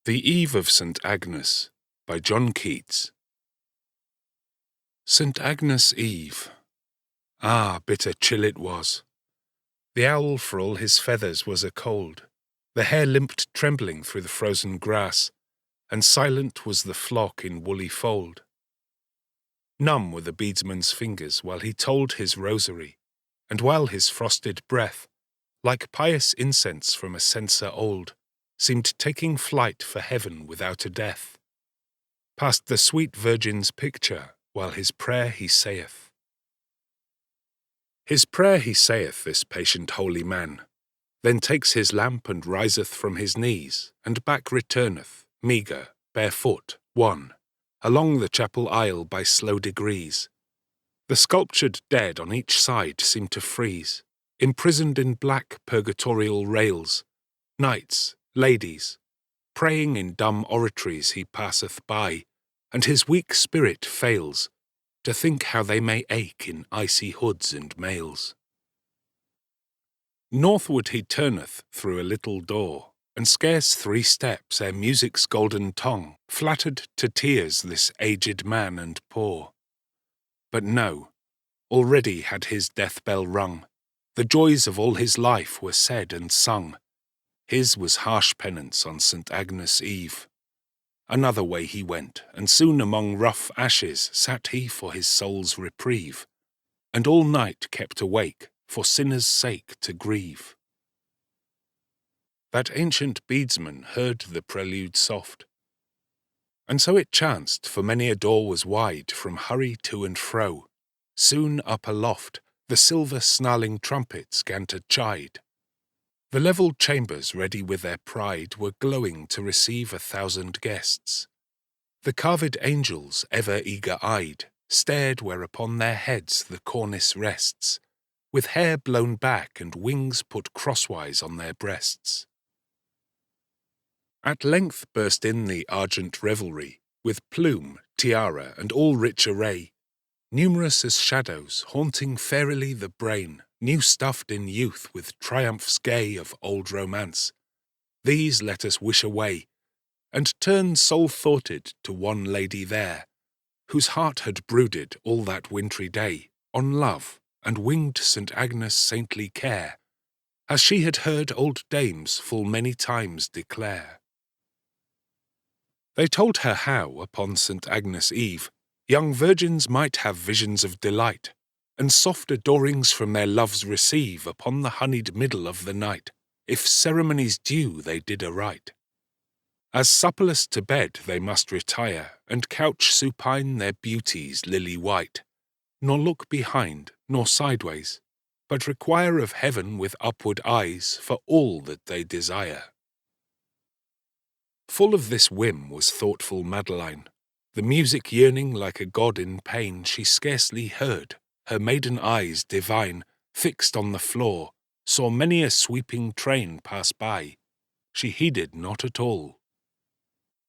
The Eve of Saint Agnes by John Keats. Saint Agnes Eve. Ah, bitter chill it was. The owl for all his feathers was a-cold. The hare limped trembling through the frozen grass, and silent was the flock in woolly fold. Numb were the beadsman's fingers while he told his rosary, and while his frosted breath, like pious incense from a censer old, seemed taking flight for heaven without a death. Past the sweet Virgin's picture, while his prayer he saith. His prayer he saith, this patient holy man, then takes his lamp and riseth from his knees, and back returneth, meagre, barefoot, one, along the chapel aisle by slow degrees. The sculptured dead on each side seem to freeze, imprisoned in black purgatorial rails. Knights, ladies, praying in dumb oratories he passeth by, and his weak spirit fails to think how they may ache in icy hoods and mails. Northward he turneth through a little door, and scarce 3 steps ere music's golden tongue flattered to tears this aged man and poor. But no, already had his death-bell rung, the joys of all his life were said and sung. His was harsh penance on Saint Agnes Eve. Another way he went, and soon among rough ashes sat he for his soul's reprieve, and all night kept awake, for sinners' sake to grieve. That ancient beadsman heard the prelude soft, and so it chanced, for many a door was wide from hurry to and fro. Soon up aloft the silver snarling trumpets 'gan to chide. The levelled chambers, ready with their pride, were glowing to receive 1,000 guests. The carved angels, ever eager-eyed, stared where upon their heads the cornice rests, with hair blown back and wings put crosswise on their breasts. At length burst in the argent revelry, with plume, tiara, and all rich array, numerous as shadows, haunting fairily the brain, new stuffed in youth with triumphs gay of old romance. These let us wish away, and turn sole-thoughted to one lady there, whose heart had brooded all that wintry day on love and winged Saint Agnes' saintly care, as she had heard old dames full many times declare. They told her how, upon Saint Agnes Eve, young virgins might have visions of delight, and soft adorings from their loves receive upon the honeyed middle of the night, if ceremonies due they did aright. As supplest to bed they must retire, and couch supine their beauties lily white, nor look behind, nor sideways, but require of heaven with upward eyes for all that they desire. Full of this whim was thoughtful Madeline. The music yearning like a god in pain, she scarcely heard. Her maiden eyes divine, fixed on the floor, saw many a sweeping train pass by. She heeded not at all.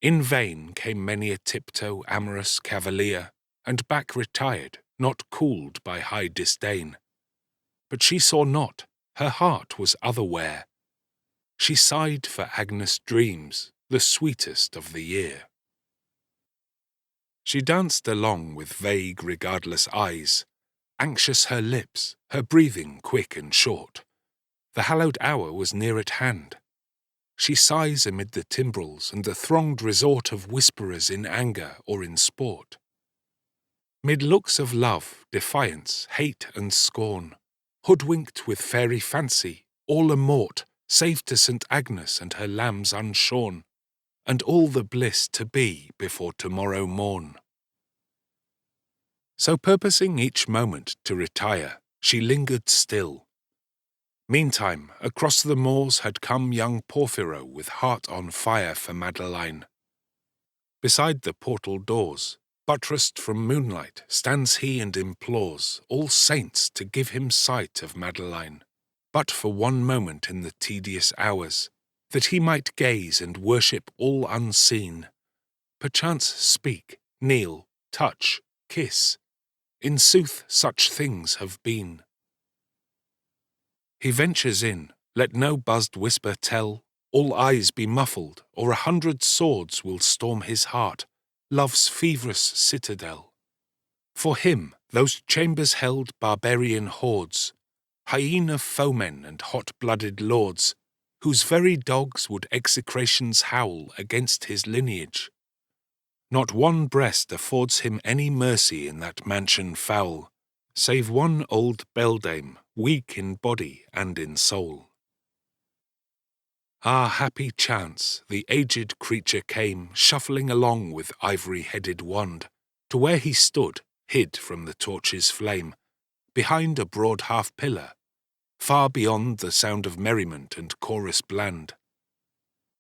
In vain came many a tiptoe amorous cavalier, and back retired, not cooled by high disdain. But she saw not, her heart was otherwhere. She sighed for Agnes' dreams, the sweetest of the year. She danced along with vague, regardless eyes, anxious her lips, her breathing quick and short. The hallowed hour was near at hand. She sighs amid the timbrels and the thronged resort of whisperers in anger or in sport. Mid looks of love, defiance, hate and scorn, hoodwinked with fairy fancy, all a mort, save to Saint Agnes and her lambs unshorn, and all the bliss to be before tomorrow morn. So purposing each moment to retire, she lingered still. Meantime, across the moors had come young Porphyro with heart on fire for Madeline. Beside the portal doors, buttressed from moonlight, stands he and implores all saints to give him sight of Madeline, but for one moment in the tedious hours, that he might gaze and worship all unseen, perchance speak, kneel, touch, kiss. In sooth such things have been. He ventures in, let no buzzed whisper tell, all eyes be muffled, or 100 swords will storm his heart, love's feverous citadel. For him those chambers held barbarian hordes, hyena foemen and hot-blooded lords, whose very dogs would execrations howl against his lineage. Not one breast affords him any mercy in that mansion foul, save one old beldame, weak in body and in soul. Ah, happy chance, the aged creature came, shuffling along with ivory-headed wand, to where he stood, hid from the torch's flame, behind a broad half-pillar, far beyond the sound of merriment and chorus bland.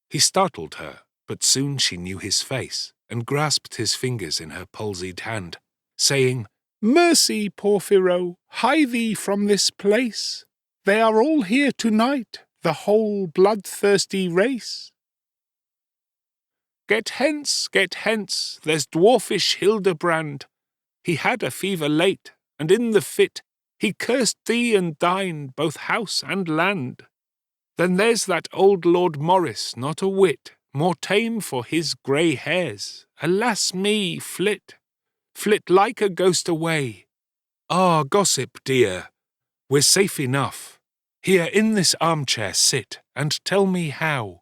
He startled her, but soon she knew his face, and grasped his fingers in her palsied hand, saying, "Mercy, Porphyro, hie thee from this place. They are all here tonight, the whole bloodthirsty race." Get hence, there's dwarfish Hildebrand. He had a fever late, and in the fit he cursed thee and thine, both house and land. Then there's that old Lord Morris, not a whit more tame for his grey hairs. Alas me, flit like a ghost away. Ah, gossip dear, we're safe enough. Here in this armchair sit, and tell me how.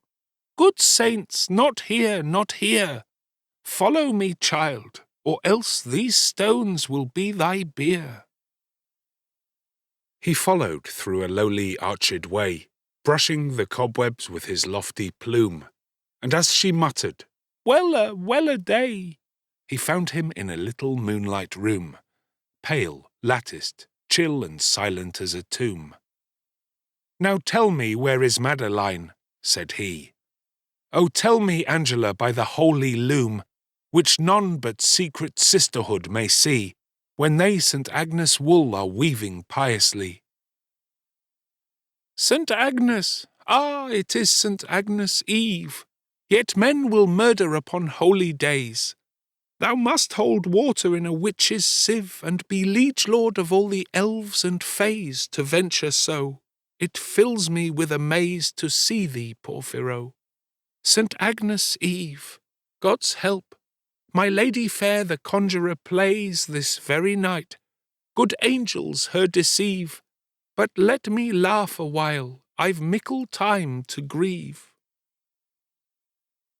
Good saints, not here, not here. Follow me, child, or else these stones will be thy bier. He followed through a lowly arched way, brushing the cobwebs with his lofty plume, and as she muttered, well a day, he found him in a little moonlight room, pale, latticed, chill and silent as a tomb. "Now tell me, where is Madeline?" said he. "Oh, tell me, Angela, by the holy loom, which none but secret sisterhood may see, when they Saint Agnes wool are weaving piously." "Saint Agnes, ah, it is Saint Agnes Eve, yet men will murder upon holy days. Thou must hold water in a witch's sieve, and be liege lord of all the elves and fays, to venture so. It fills me with amaze to see thee, Porphyro. Saint Agnes Eve, God's help, my lady fair the conjurer plays this very night. Good angels her deceive, but let me laugh a while, I've mickle time to grieve."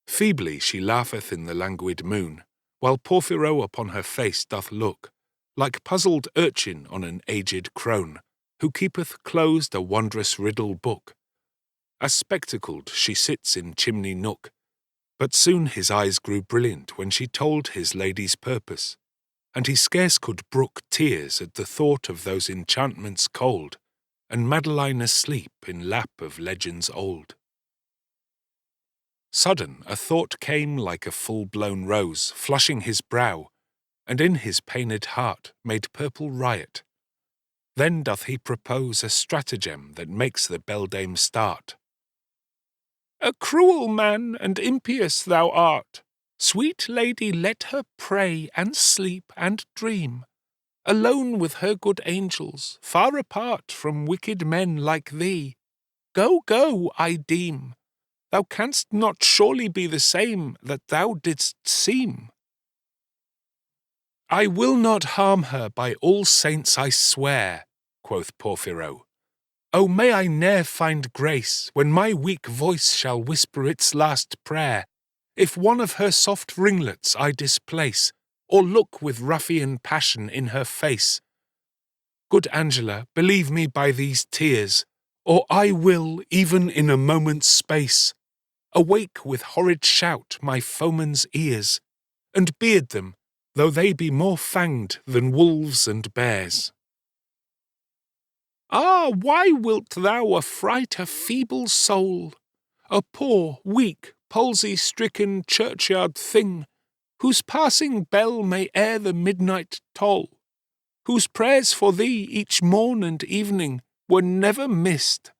Feebly she laugheth in the languid moon, while Porphyro upon her face doth look, like puzzled urchin on an aged crone, who keepeth closed a wondrous riddle book. As spectacled she sits in chimney nook, but soon his eyes grew brilliant when she told his lady's purpose, and he scarce could brook tears at the thought of those enchantments cold, and Madeline asleep in lap of legends old. Sudden a thought came like a full-blown rose, flushing his brow, and in his pained heart made purple riot. Then doth he propose a stratagem that makes the beldame start. "A cruel man and impious thou art. Sweet lady, let her pray and sleep and dream, alone with her good angels, far apart from wicked men like thee. Go, I deem. Thou canst not surely be the same that thou didst seem." "I will not harm her, by all saints I swear," quoth Porphyro. "Oh, may I ne'er find grace, when my weak voice shall whisper its last prayer, if one of her soft ringlets I displace, or look with ruffian passion in her face. Good Angela, believe me by these tears, or I will, even in a moment's space, awake with horrid shout my foemen's ears, and beard them, though they be more fanged than wolves and bears." "Ah, why wilt thou affright a feeble soul, a poor, weak, palsy-stricken churchyard thing, whose passing bell may ere the midnight toll, whose prayers for thee each morn and evening were never missed?"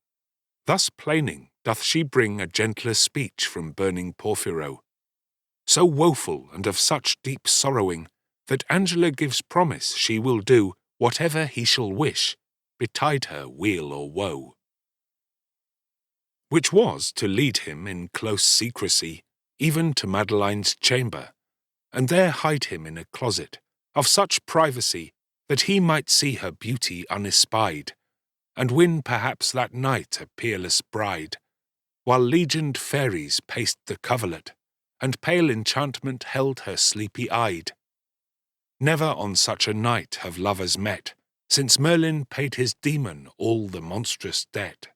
Thus plaining doth she bring a gentler speech from burning Porphyro, so woeful and of such deep sorrowing, that Angela gives promise she will do whatever he shall wish, betide her weal or woe. which was to lead him in close secrecy, even to Madeline's chamber, and there hide him in a closet, of such privacy that he might see her beauty unespied, and win perhaps that night a peerless bride, while legioned fairies paced the coverlet, and pale enchantment held her sleepy-eyed. Never on such a night have lovers met, since Merlin paid his demon all the monstrous debt.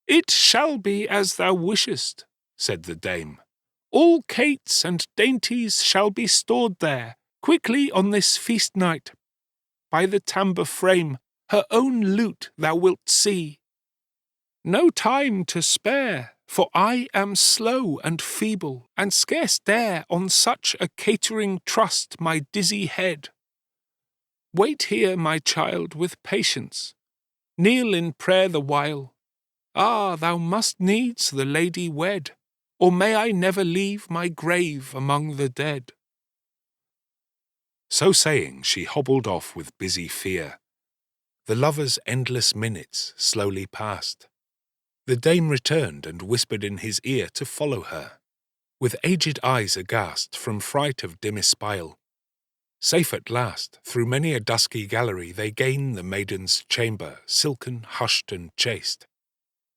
"It shall be as thou wishest," said the dame. "All cates and dainties shall be stored there, quickly on this feast night. By the tambour frame her own lute thou wilt see. No time to spare, for I am slow and feeble, and scarce dare on such a catering trust my dizzy head. Wait here, my child, with patience. Kneel in prayer the while. Ah, thou must needs the lady wed, or may I never leave my grave among the dead." So saying, she hobbled off with busy fear. The lovers' endless minutes slowly passed. The dame returned and whispered in his ear to follow her, with aged eyes aghast from fright of dim espial. Safe at last, through many a dusky gallery they gain the maiden's chamber, silken, hushed, and chaste,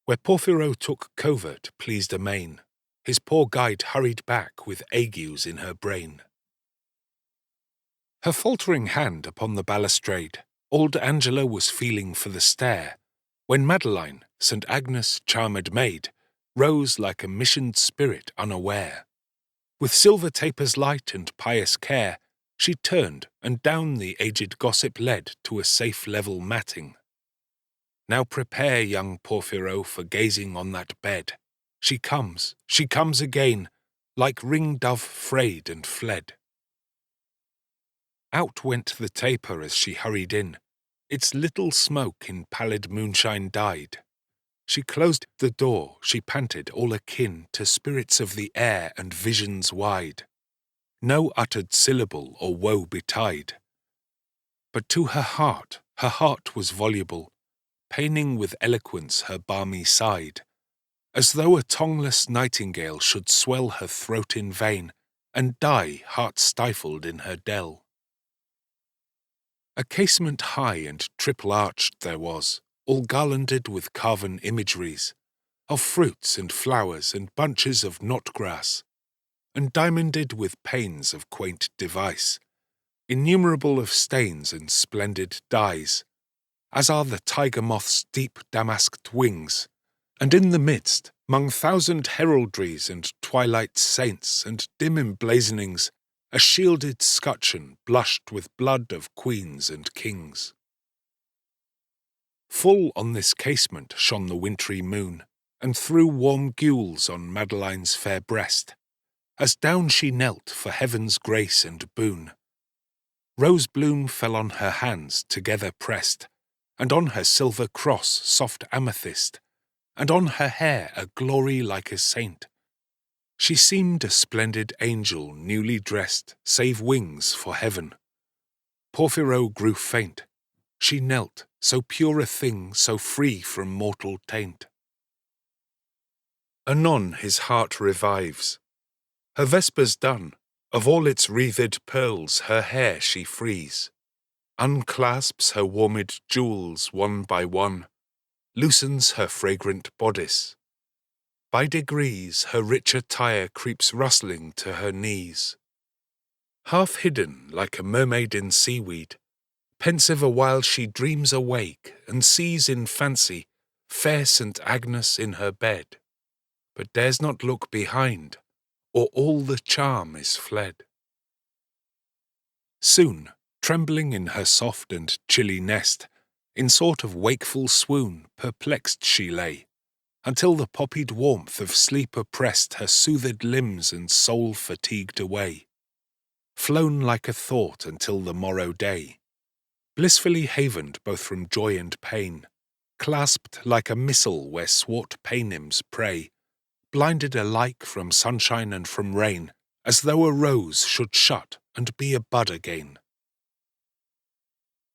where Porphyro took covert, pleased amain. His poor guide hurried back with agues in her brain. Her faltering hand upon the balustrade, old Angela was feeling for the stair, when Madeline, Saint Agnes' charmed maid, rose like a missioned spirit unaware. With silver tapers light and pious care, she turned and down the aged gossip led to a safe level matting. "Now prepare, young Porphyro, for gazing on that bed. She comes again, like ring-dove frayed and fled." Out went the taper as she hurried in. Its little smoke in pallid moonshine died. She closed the door, she panted, all akin to spirits of the air and visions wide. No uttered syllable or woe betide. But to her heart was voluble, paining with eloquence her balmy side, as though a tongueless nightingale should swell her throat in vain, and die heart-stifled in her dell. A casement high and triple-arched there was, all garlanded with carven imageries, of fruits and flowers and bunches of knot-grass, and diamonded with panes of quaint device, innumerable of stains and splendid dyes, as are the tiger moth's deep damasked wings, and in the midst, 'mong thousand heraldries and twilight saints and dim emblazonings, a shielded scutcheon blushed with blood of queens and kings. Full on this casement shone the wintry moon, and threw warm gules on Madeline's fair breast, as down she knelt for heaven's grace and boon. Rose bloom fell on her hands together pressed, and on her silver cross soft amethyst, and on her hair a glory like a saint. She seemed a splendid angel newly dressed, save wings for heaven. Porphyro grew faint. She knelt, so pure a thing, so free from mortal taint. Anon his heart revives. Her vespers done, of all its wreathed pearls her hair she frees, unclasps her warmed jewels one by one, loosens her fragrant bodice. By degrees her rich attire creeps rustling to her knees. Half hidden like a mermaid in seaweed, pensive awhile she dreams awake, and sees in fancy fair Saint Agnes in her bed, but dares not look behind, or all the charm is fled. Soon, trembling in her soft and chilly nest, in sort of wakeful swoon perplexed she lay, until the poppied warmth of sleep oppressed her soothed limbs and soul fatigued away. Flown like a thought until the morrow day, blissfully havened both from joy and pain, clasped like a missile where swart Paynims pray, blinded alike from sunshine and from rain, as though a rose should shut and be a bud again.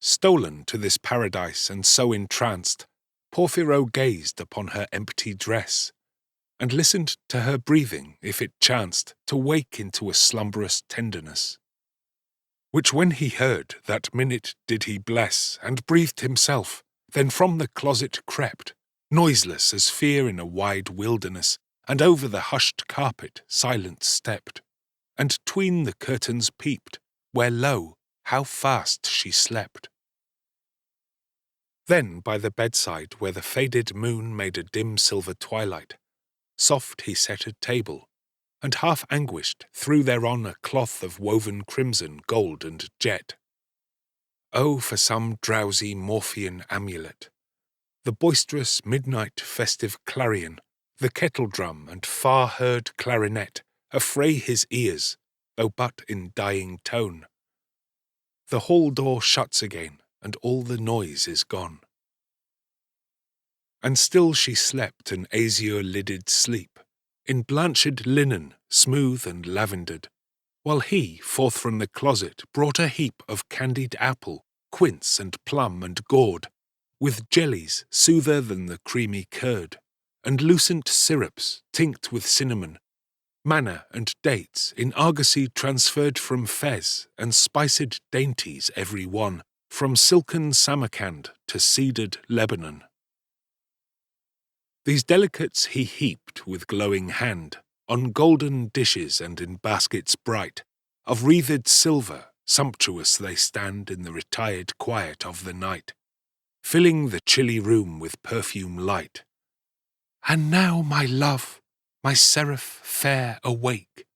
Stolen to this paradise and so entranced, Porphyro gazed upon her empty dress, and listened to her breathing if it chanced to wake into a slumberous tenderness, which when he heard, that minute did he bless, and breathed himself, then from the closet crept, noiseless as fear in a wide wilderness, and over the hushed carpet silent stepped, and 'tween the curtains peeped, where lo, how fast she slept. Then by the bedside, where the faded moon made a dim silver twilight, soft he set a table, and half anguished threw thereon a cloth of woven crimson, gold, and jet. Oh, for some drowsy Morphean amulet, the boisterous midnight festive clarion, the kettle-drum and far-heard clarinet, affray his ears, though but in dying tone. The hall door shuts again, and all the noise is gone. And still she slept an azure-lidded sleep, in blanched linen, smooth and lavendered, while he, forth from the closet, brought a heap of candied apple, quince and plum and gourd, with jellies soother than the creamy curd, and lucent syrups, tinct with cinnamon, manna and dates, in argosy transferred from Fez, and spiced dainties every one, from silken Samarcand to cedared Lebanon. These delicates he heaped with glowing hand, on golden dishes and in baskets bright, of wreathed silver, sumptuous they stand in the retired quiet of the night, filling the chilly room with perfume light. And now, my love, my seraph fair, awake.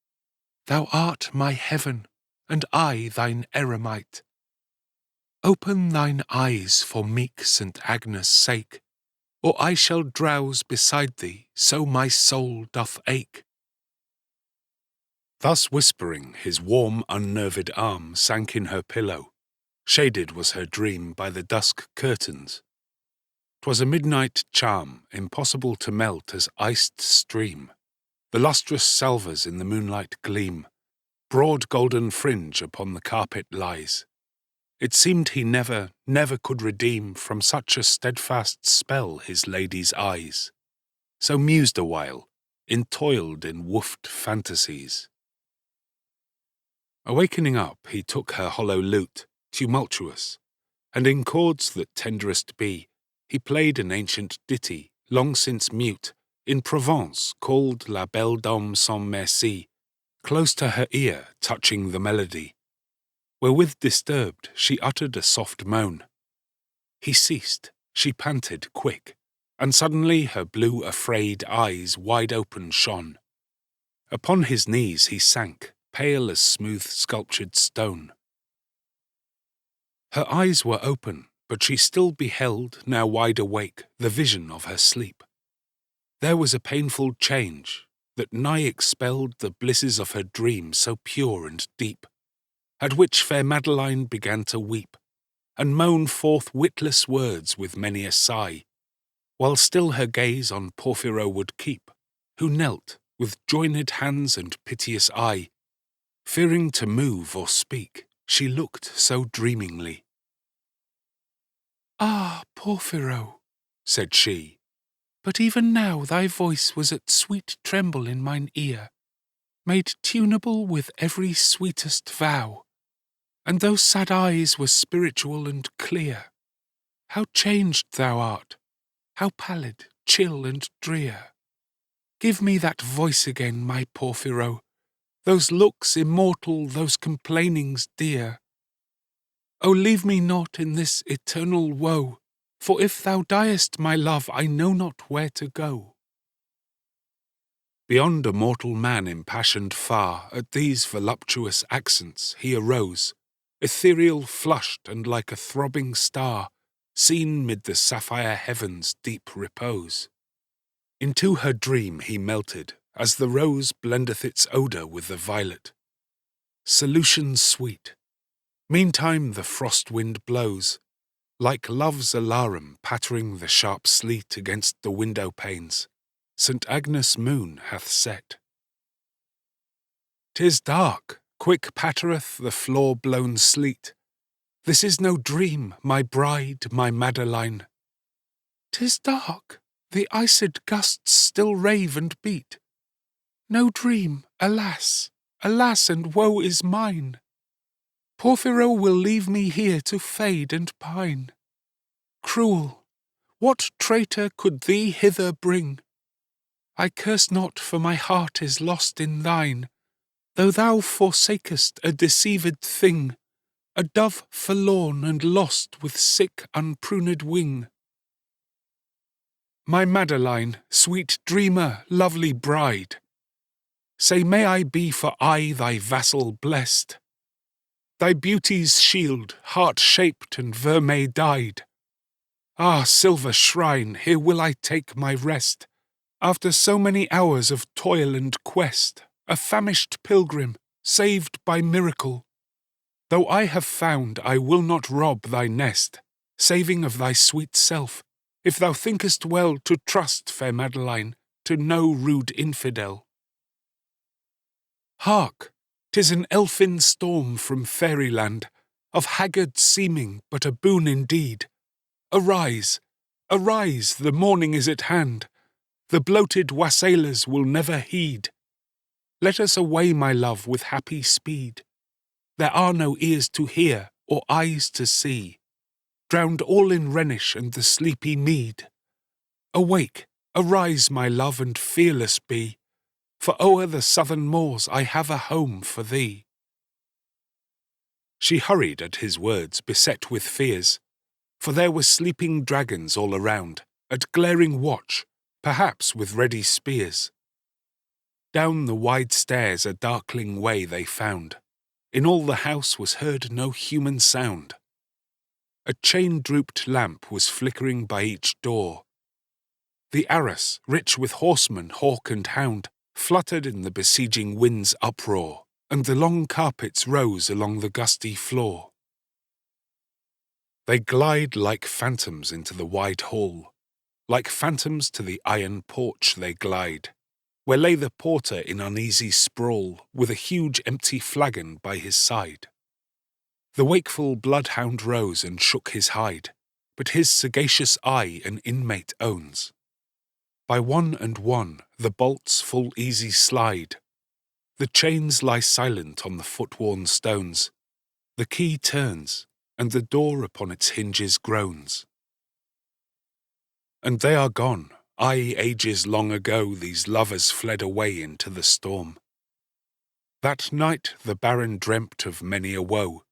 Thou art my heaven, and I thine eremite. Open thine eyes for meek Saint Agnes' sake, or I shall drowse beside thee, so my soul doth ache. Thus whispering, his warm, unnerved arm sank in her pillow. Shaded was her dream by the dusk curtains. 'Twas a midnight charm, impossible to melt as iced stream. The lustrous salvers in the moonlight gleam. Broad golden fringe upon the carpet lies. It seemed he never, never could redeem from such a steadfast spell his lady's eyes. So mused awhile, entoiled in woofed fantasies. Awakening up, he took her hollow lute, tumultuous, and in chords that tenderest be, he played an ancient ditty, long since mute, in Provence, called La Belle Dame sans Merci, close to her ear, touching the melody. Wherewith disturbed, she uttered a soft moan. He ceased, she panted quick, and suddenly her blue afraid eyes wide open shone. Upon his knees he sank, pale as smooth sculptured stone. Her eyes were open, but she still beheld, now wide awake, the vision of her sleep. There was a painful change, that nigh expelled the blisses of her dream so pure and deep, at which fair Madeline began to weep, and moan forth witless words with many a sigh, while still her gaze on Porphyro would keep, who knelt, with joined hands and piteous eye, fearing to move or speak, she looked so dreamingly. "Ah, Porphyro," said she, "but even now thy voice was at sweet tremble in mine ear, made tunable with every sweetest vow, and those sad eyes were spiritual and clear. How changed thou art, how pallid, chill, and drear! Give me that voice again, my Porphyro, those looks immortal, those complainings dear. O leave me not in this eternal woe, for if thou diest, my love, I know not where to go." Beyond a mortal man impassioned far, at these voluptuous accents he arose, ethereal flushed and like a throbbing star, seen mid the sapphire heaven's deep repose. Into her dream he melted, as the rose blendeth its odour with the violet. Solution sweet. Meantime the frost wind blows, like love's alarum pattering the sharp sleet against the window panes. St. Agnes' moon hath set. "'Tis dark, quick pattereth the floor-blown sleet. This is no dream, my bride, my Madeline. 'Tis dark, the iced gusts still rave and beat. No dream, alas, alas, and woe is mine. Porphyro will leave me here to fade and pine. Cruel, what traitor could thee hither bring? I curse not, for my heart is lost in thine, though thou forsakest a deceived thing, a dove forlorn and lost with sick unpruned wing. My Madeline, sweet dreamer, lovely bride, say may I be for aye thy vassal blessed, thy beauty's shield, heart-shaped and vermeil-dyed. Ah, silver shrine, here will I take my rest, after so many hours of toil and quest, a famished pilgrim, saved by miracle. Though I have found, I will not rob thy nest, saving of thy sweet self, if thou thinkest well to trust, fair Madeline, to no rude infidel. Hark! 'Tis an elfin storm from fairyland, of haggard seeming, but a boon indeed. Arise, arise, the morning is at hand, the bloated wassailers will never heed. Let us away, my love, with happy speed. There are no ears to hear, or eyes to see, drowned all in Rhenish and the sleepy mead. Awake, arise, my love, and fearless be, for o'er the southern moors I have a home for thee. She hurried at his words, beset with fears, for there were sleeping dragons all around, at glaring watch, perhaps with ready spears. Down the wide stairs a darkling way they found. In all the house was heard no human sound. A chain-drooped lamp was flickering by each door. The arras, rich with horseman, hawk and hound, fluttered in the besieging wind's uproar, and the long carpets rose along the gusty floor. They glide like phantoms into the wide hall, like phantoms to the iron porch they glide, where lay the porter in uneasy sprawl, with a huge empty flagon by his side. The wakeful bloodhound rose and shook his hide, but his sagacious eye an inmate owns. By one and one the bolts full easy slide, the chains lie silent on the foot-worn stones, the key turns, and the door upon its hinges groans. And they are gone, aye, ages long ago these lovers fled away into the storm. That night the Baron dreamt of many a woe,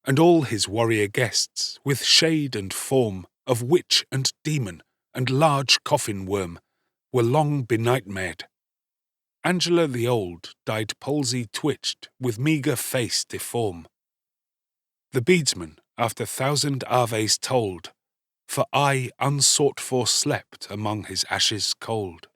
and all his warrior guests, with shade and form of witch and demon and large coffin-worm, were long benightmared. Angela the old died palsy-twitched, with meagre face deform. The beadsman, after 1,000 aves told, for aye unsought-for slept among his ashes cold.